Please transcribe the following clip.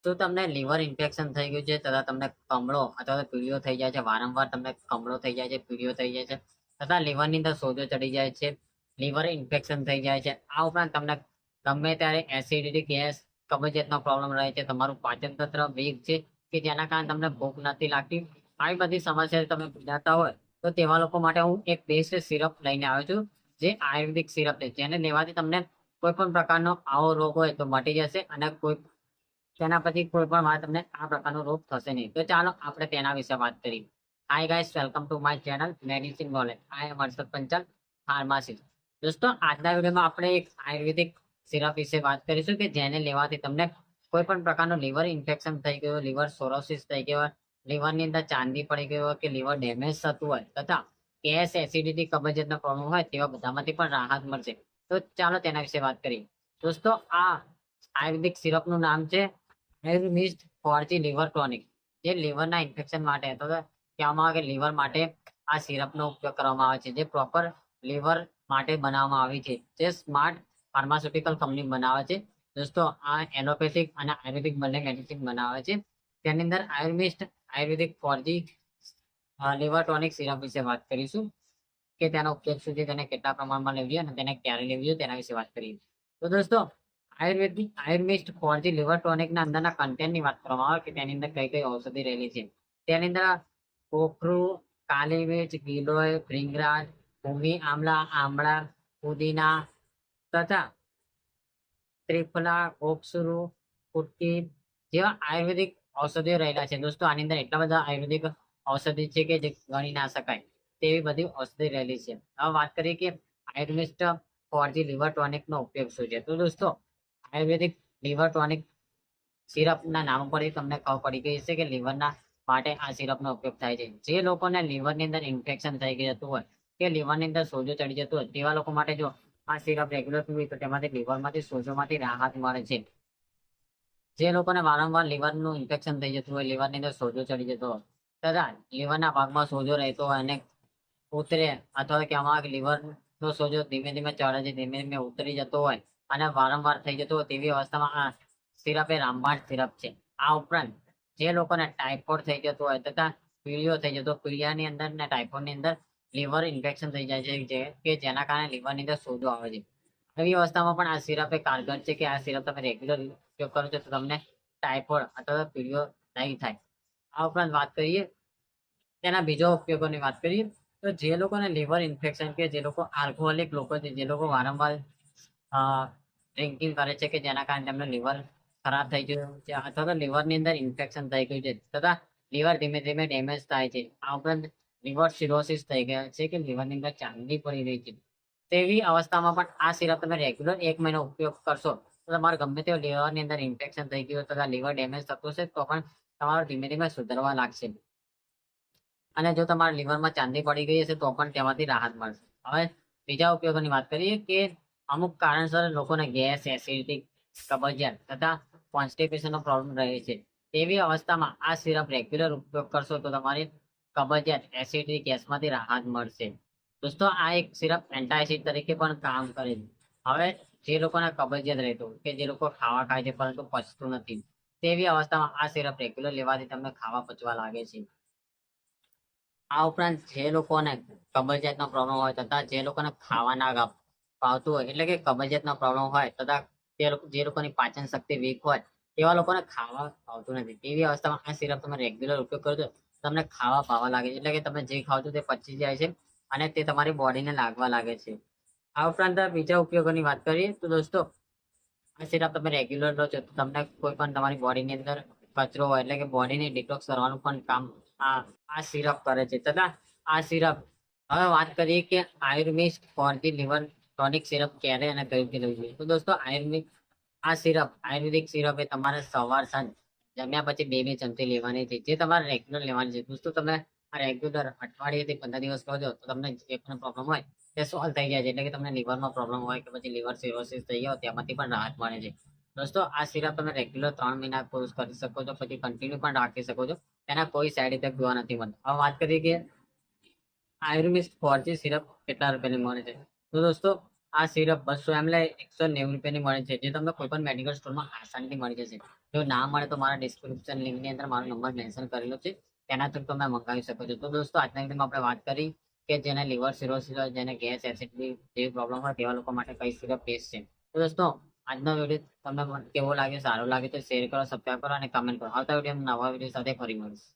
તો તમને liver infection થઈ ગયું છે તથા તમને કમળો અથવા તો પીળીઓ થઈ જાય છે, વારંવાર તમને કમળો થઈ જાય છે, પીળીઓ થઈ જાય છે તથા લીવરની અંદર સોજો ચડી જાય છે, લીવર ઇન્ફેક્શન થઈ જાય છે. આ ઉપરાંત તમને ગમે ત્યારે એસિડિટી, ગેસ, કબજિયાતનો પ્રોબ્લેમ રહે છે, તમારું પાચન તંત્ર વીક છે કે જેના કારણે તમને ભૂખ નથી લાગતી, આવી બધી સમસ્યા તમે પીડાતા હોય તો તેવા લોકો માટે હું એક બેસ્ટ સિરપ લઈને આવ્યો છું, જે આયુર્વેદિક સિરપ છે, જેને લેવાથી તમને કોઈ પણ પ્રકારનો આવો રોગ હોય તો મટી જશે અને કોઈ તેના પછી કોઈ પણ વાર તમને આ પ્રકારનો રોગ થશે નહીં. તો ચાલો આપણે તેના વિશે વાત કરીએ. Hi guys, welcome to my channel medicine knowledge. I am Harshad Panchal, pharmacist. દોસ્તો, આજના વિડીયોમાં આપણે એક આયુર્વેદિક સિરપ વિશે વાત કરીશું કે જેને લેવાથી તમને કોઈ પણ પ્રકારનું લીવર ઇન્ફેક્શન થઈ ગયું, લીવર સોરોસિસ થઈ ગયો હોય, લીવરની અંદર ચાંદી પડી ગઈ હોય કે લીવર ડેમેજ થતું હોય તથા ગેસ, એસિડિટી, કબજિયાતનો પ્રોબ્લેમ હોય તેવા બધામાંથી પણ રાહત મળશે. તો ચાલો તેના વિશે વાત કરીએ. દોસ્તો, આ આયુર્વેદિક સિરપનું નામ છે મિસ્ટ ફોરજી લીવર ટોનિક, જે લીવરના ઇન્ફેક્શન માટે અથવા કહેવામાં આવે કે લીવર માટે આ સિરપનો ઉપયોગ કરવામાં આવે છે, જે પ્રોપર લીવર માટે બનાવવામાં આવી છે, જે સ્માર્ટ ફાર્માસ્યુટિકલ કંપની બનાવે છે. દોસ્તો, આ એલોપેથિક અને આયુર્વેદિક બંને મેડિસિન બનાવે છે. તેની અંદર આયુર્મિસ્ટ આયુર્વેદિક ફોરજી લીવર ટોનિક સિરપ વિશે વાત કરીશું કે તેનો ઉપયોગ શું છે, તેને કેટલા પ્રમાણમાં લેવું જોઈએ અને તેને ક્યારે લેવું જોઈએ તેના વિશે વાત કરીએ. તો દોસ્તો, આયુર્વેદિક ફોરજી લીવર ટોનિકના અંદરના કન્ટેન્ટની વાત કરવામાં આવે કે તેની અંદર કઈ કઈ ઔષધિ રહેલી છે. તેની અંદર કોપરું, કાલી મિર્ચ, ગિલોય, ભૃંગરાજ, ભૂમિ આમલા, આમળા, પુદીના તથા ત્રિફલા, ઓક્સરુ, કુટકી જેવા આયુર્વેદિક ઔષધિઓ રહેલા છે. દોસ્તો, આની અંદર એટલા બધા આયુર્વેદિક ઔષધિ છે કે જે ગણી ના શકાય તેવી બધી ઔષધિ રહેલી છે. હવે વાત કરીએ કે આયુર્વેસ્ટ ફોરજી લીવર ટોનિકનો ઉપયોગ શું છે. તો દોસ્તો, આયુર્વેદિક લીવર ટોનિક સિરપના નામ પરથી તમને ખબર પડી ગઈ છે કે લીવરના માટે આ સિરપનો ઉપયોગ થાય છે. જે લોકોને લીવરની અંદર ઇન્ફેક્શન થઈ જતું હોય કે લીવરની અંદર સોજો ચડી જતું હોય તેવા લોકો માટે જો આ સિરપ રેગ્યુલર પીવી તો તેમાંથી લીવરમાંથી સોજોમાંથી રાહત મળે છે. જે લોકોને વારંવાર લીવરનું ઇન્ફેક્શન થઈ જતું હોય, લીવરની અંદર સોજો ચડી જતો હોય તથા લીવરના ભાગમાં સોજો રહેતો હોય અને ઉતરે અથવા કહેવામાં આવે કે લીવરનો સોજો ધીમે ધીમે ચડે છે, ધીમે ધીમે ઉતરી જતો હોય અને વારંવાર થઈ જતો હોય તેવી અવસ્થામાં આ સિરપ એ રામબાણ સિરપ છે. આ ઉપરાંત જે લોકોને ટાઇફોઇડ થઈ જતો હોય તથા પીળીઓ થઈ જતો, પીળિયાની અંદર ને ટાઇફોઇડની અંદર લીવર ઇન્ફેક્શન થઈ જાય છે કે જેના કારણે લીવરની અંદર સોજો આવે છે. એવી અવસ્થામાં પણ આ સિરપ એ કારગર છે કે આ સિરપ તમે રેગ્યુલર ઉપયોગ કરો છો તો તમને ટાઇફોઇડ અથવા પીળીઓ નહીં થાય. આ ઉપરાંત વાત કરીએ તેના બીજા ઉપયોગોની વાત કરીએ તો જે લોકોને લીવર ઇન્ફેક્શન કે જે લોકો આલ્કોહોલિક લોકો છે, જે લોકો વારંવાર ડ્રિંકિંગ કરે છે કે જેના કારણે તેમનું લીવર ખરાબ થઈ ગયું છે અથવા તો લીવરની અંદર ઇન્ફેક્શન થઈ ગયું છે તથા લીવર ધીમે ધીમે ડેમેજ થાય છે. આ ઉપરાંત લીવર સિરોસિસ થઈ ગયા છે કે લીવરની અંદર ચાંદી પડી રહી છે. તેવી અવસ્થામાં પણ આ સિરપ તમે રેગ્યુલર 1 મહિનો ઉપયોગ કરશો તો તમારે ગમે તેવું લીવરની અંદર ઇન્ફેક્શન થઈ ગયું તથા લીવર ડેમેજ થતું હશે તો પણ તમારું ધીમે ધીમે સુધરવા લાગશે. અને જો તમારા લીવરમાં ચાંદી પડી ગઈ હશે તો પણ તેમાંથી રાહત મળશે. હવે બીજા ઉપયોગોની વાત કરીએ કે અમુક કારણસર લોકોને ગેસ, એસિડિટી, કબજિયાત તથા કોન્સ્ટિપેશનનો પ્રોબ્લેમ રહે છે. તેવી અવસ્થામાં આ સિરપ રેગ્યુલર ઉપયોગ કરશો તો તમારી કબજિયાત, એસિડિટી, ગેસમાંથી રાહત મળશે. દોસ્તો, આ એક સિરપ એન્ટાસિડ તરીકે પણ કામ કરે છે. હવે જે લોકોને કબજિયાત રહેતું કે જે લોકો ખાવા ખાય છે પરંતુ પચતું નથી તેવી અવસ્થામાં આ સિરપ રેગ્યુલર લેવાથી તમને ખાવા પચવા લાગે છે. આ ઉપરાંત જે લોકોને કબજિયાતનો પ્રોબ્લેમ હોય તથા જે લોકોને ખાવા ના ભાવતું હોય એટલે કે કબજિયાતનો પ્રોબ્લેમ હોય તથા જે લોકોની પાચન શક્તિ વીક હોય તેવા લોકોને ખાવા ભાવતું નથી તેવી અવસ્થામાં આ સિરપ તમે રેગ્યુલર ઉપયોગ કરો છો તમને ખાવા ભાવવા લાગે છે, એટલે કે તમે જે ખાવ છો તે પચી જાય છે અને તે તમારી બોડીને લાગવા લાગે છે. આ ઉપરાંત બીજા ઉપયોગોની વાત કરીએ તો દોસ્તો, આ સિરપ તમે રેગ્યુલર લો છો તો તમને કોઈ પણ તમારી બોડીની અંદર કચરો હોય એટલે કે બોડીને ડિટોક્સ કરવાનું પણ કામ આ આ સિરપ કરે છે તથા આ સિરપ હવે વાત કરીએ કે આયુર્વેદ ફોરજી લીવર ટોનિક સિરપ ક્યારે અને કઈ રીતે લેવું જોઈએ. તો દોસ્તો, આ સિરપ આયુર્વેદિક સિરપ એ તમારે સવાર સાંજ જમ્યા પછી 2-2 ચમચી લેવાની છે, જે તમારે રેગ્યુલર લેવાની છે. દોસ્તો, તમે આ રેગ્યુલર અઠવાડિયેથી 15 દિવસ કરો છો તો તમને જે પણ પ્રોબ્લેમ હોય તે સોલ્વ થઈ જાય છે, એટલે કે તમને લીવરમાં પ્રોબ્લેમ હોય કે પછી લીવર સિરોસિસ થઈ ગયો તેમાંથી પણ રાહત મળે છે. દોસ્તો, આ સિરપ તમે રેગ્યુલર 3 મહિના કોર્સ કરી શકો છો, પછી કન્ટિન્યુ પણ રાખી શકો છો. તેના કોઈ સાઈડ ઇફેક્ટ જોવા નથી મળતા. હવે વાત કરીએ કે આયુર્વેદ ફોરજી સિરપ કેટલા રૂપિયાની મળે છે. તો દોસ્તો, આ સિરપ 200 ml 190 રૂપિયાની મળે છે, જે તમને કોઈ પણ મેડિકલ સ્ટોરમાં આસાનીથી મળી જશે. જો ના મળે તો મારા ડિસ્ક્રિપ્શન લિંકની અંદર મારો નંબર મેન્શન કરેલો છે, તેના થ્રુ તમે મંગાવી શકો છો. તો દોસ્તો આજના વિડીયોમાં આપણે વાત કરી કે જેને લીવર સિરોસિસ હોય, જેને ગેસ એસિડિટી જેવી પ્રોબ્લેમ હોય તેવા લોકો માટે કઈ સિરપ બેસ્ટ છે. તો દોસ્તો આજનો વિડીયો તમને કેવો લાગ્યો, સારો લાગે તો શેર કરો, સબસ્ક્રાઈબ કરો અને કમેન્ટ કરો. આવતા વિડીયો નવા વિડીયો સાથે ફરી મળીશ.